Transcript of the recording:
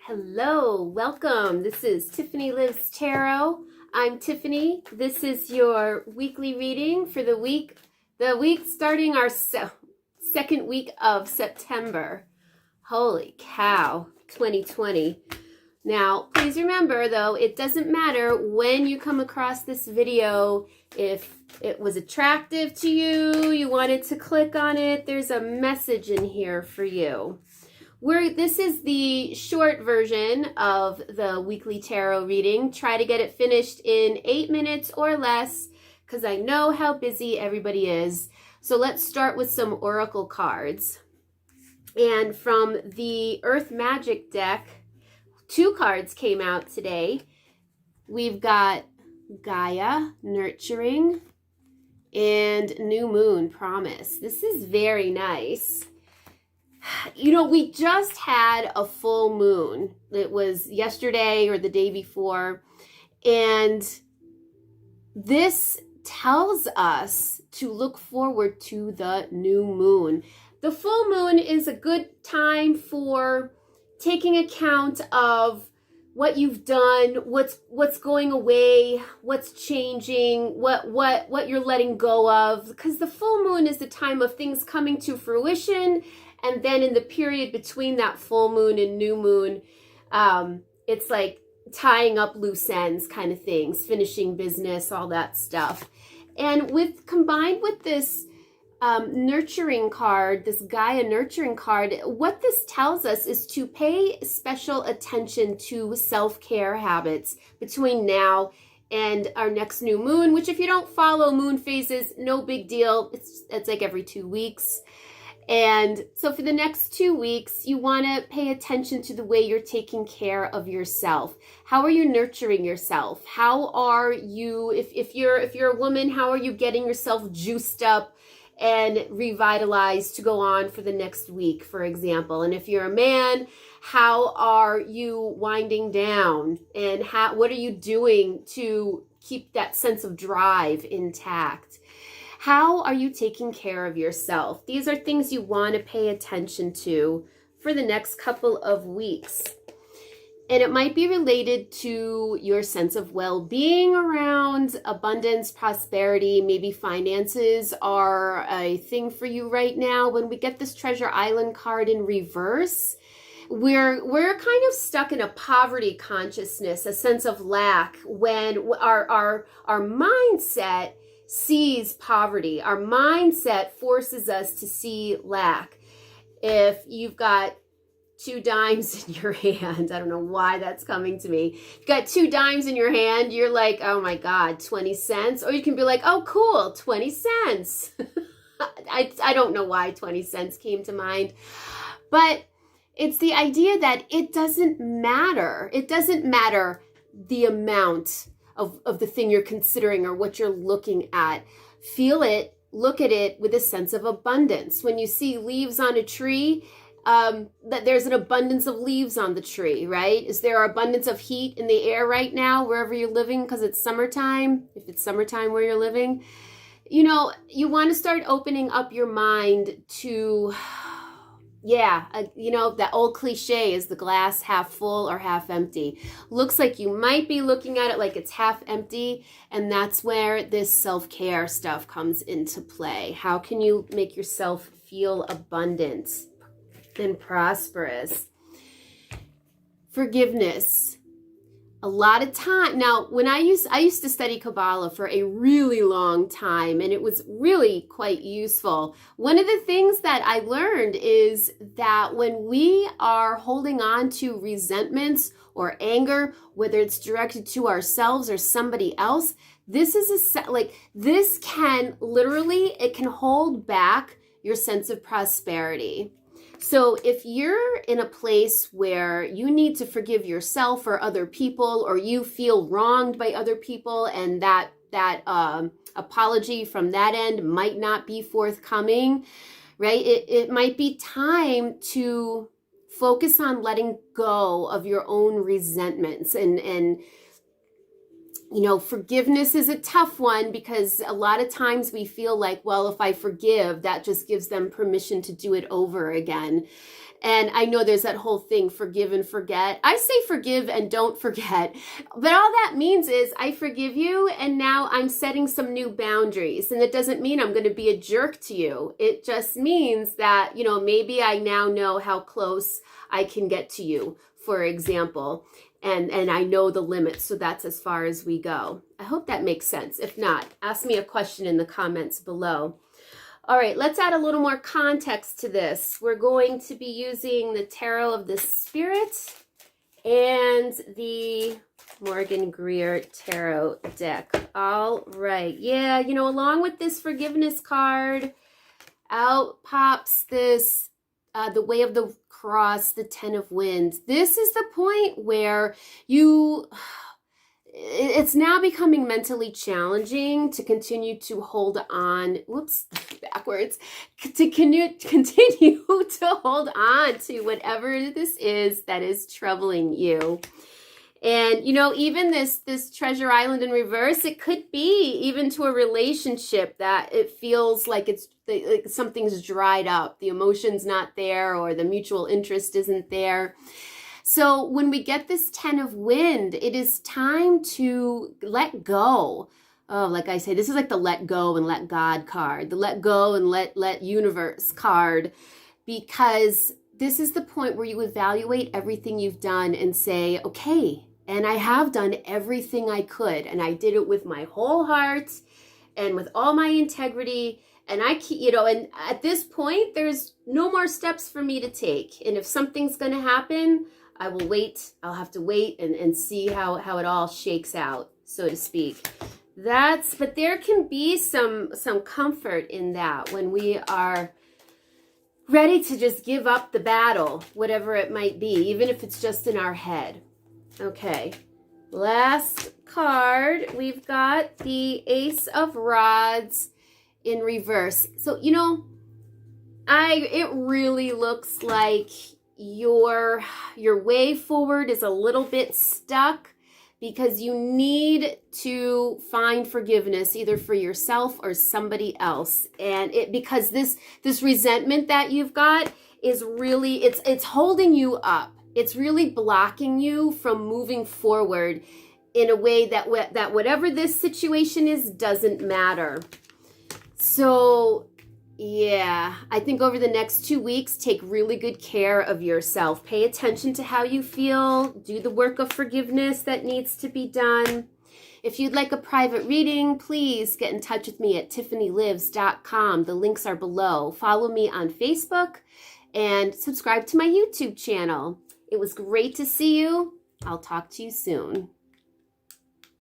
Hello, welcome. This is Tiffany Lives Tarot. I'm Tiffany. This is your weekly reading for the week starting our second week of September. Holy cow, 2020. Now, please remember though, it doesn't matter when you come across this video. If it was attractive to you, you wanted to click on it, there's a message in here for you. This is the short version of the weekly tarot reading. Try to get it finished in 8 minutes or less because I know how busy everybody is. So let's start with some oracle cards. And from the Earth Magic deck, 2 cards came out today. We've got Gaia, Nurturing, and New Moon, Promise. This is very nice. You know, we just had a full moon. It was yesterday or the day before. And this tells us to look forward to the new moon. The full moon is a good time for taking account of what you've done, what's going away, what's changing, what you're letting go of. Because the full moon is the time of things coming to fruition. And then in the period between that full moon and new moon, it's like tying up loose ends kind of things, finishing business, all that stuff. And combined with this nurturing card, this Gaia nurturing card, what this tells us is to pay special attention to self-care habits between now and our next new moon, which if you don't follow moon phases, no big deal. It's like every 2 weeks. And so for the next 2 weeks, you want to pay attention to the way you're taking care of yourself. How are you nurturing yourself? How are you, if you're a woman, how are you getting yourself juiced up and revitalized to go on for the next week, for example? And if you're a man, how are you winding down? And what are you doing to keep that sense of drive intact? How are you taking care of yourself? These are things you want to pay attention to for the next couple of weeks. And it might be related to your sense of well-being around abundance, prosperity. Maybe finances are a thing for you right now. When we get this Treasure Island card in reverse, we're kind of stuck in a poverty consciousness, a sense of lack, when our mindset sees poverty. Our mindset forces us to see lack. If you've got 2 dimes in your hand, I don't know why that's coming to me. You've got 2 dimes in your hand, you're like, oh my God, 20 cents. Or you can be like, oh cool, 20 cents. I don't know why 20 cents came to mind. But it's the idea that it doesn't matter. It doesn't matter the amount of the thing you're considering or what you're looking at. Feel it, look at it with a sense of abundance. When you see leaves on a tree, that there's an abundance of leaves on the tree, right? Is there abundance of heat in the air right now, wherever you're living, because it's summertime? If it's summertime where you're living, you know, you want to start opening up your mind to, you know, that old cliche is the glass half full or half empty. Looks like you might be looking at it like it's half empty, and that's where this self-care stuff comes into play. How can you make yourself feel abundant and prosperous? Forgiveness. A lot of time. Now, when I used to study Kabbalah for a really long time, and it was really quite useful. One of the things that I learned is that when we are holding on to resentments or anger, whether it's directed to ourselves or somebody else, this can literally, it can hold back your sense of prosperity. So if you're in a place where you need to forgive yourself or other people, or you feel wronged by other people, and that apology from that end might not be forthcoming, right? It might be time to focus on letting go of your own resentments. And you know, forgiveness is a tough one, because a lot of times we feel like, well, if I forgive, that just gives them permission to do it over again. And I know there's that whole thing, forgive and forget. I say forgive and don't forget. But all that means is I forgive you and now I'm setting some new boundaries. And it doesn't mean I'm going to be a jerk to you. It just means that, you know, maybe I now know how close I can get to you, for example. And I know the limits, so that's as far as we go. I hope that makes sense. If not, ask me a question in the comments below. All right, let's add a little more context to this. We're going to be using the Tarot of the Spirit and the Morgan Greer Tarot deck. All right, yeah, you know, along with this forgiveness card, out pops this, the Way of the Cross, the Ten of Wands. This is the point where it's now becoming mentally challenging to continue to hold on, backwards, to continue to hold on to whatever this is that is troubling you. And, you know, even this Treasure Island in reverse, it could be even to a relationship that it feels like it's like something's dried up. The emotion's not there or the mutual interest isn't there. So when we get this Ten of Wind, it is time to let go. Oh, like I say, this is like the let go and let God card, the let go and let universe card, because this is the point where you evaluate everything you've done and say, okay, and I have done everything I could, and I did it with my whole heart and with all my integrity. And I keep, you know, and at this point, there's no more steps for me to take. And if something's going to happen, I will wait. I'll have to wait and see how it all shakes out, so to speak. But there can be some comfort in that when we are ready to just give up the battle, whatever it might be, even if it's just in our head. Okay, last card, we've got the Ace of Rods in reverse. So, you know, it really looks like your way forward is a little bit stuck because you need to find forgiveness either for yourself or somebody else. And because this resentment that you've got is really, it's holding you up. It's really blocking you from moving forward in a way that whatever this situation is doesn't matter. So yeah, I think over the next 2 weeks, take really good care of yourself. Pay attention to how you feel. Do the work of forgiveness that needs to be done. If you'd like a private reading, please get in touch with me at tiffanylives.com. The links are below. Follow me on Facebook and subscribe to my YouTube channel. It was great to see you. I'll talk to you soon.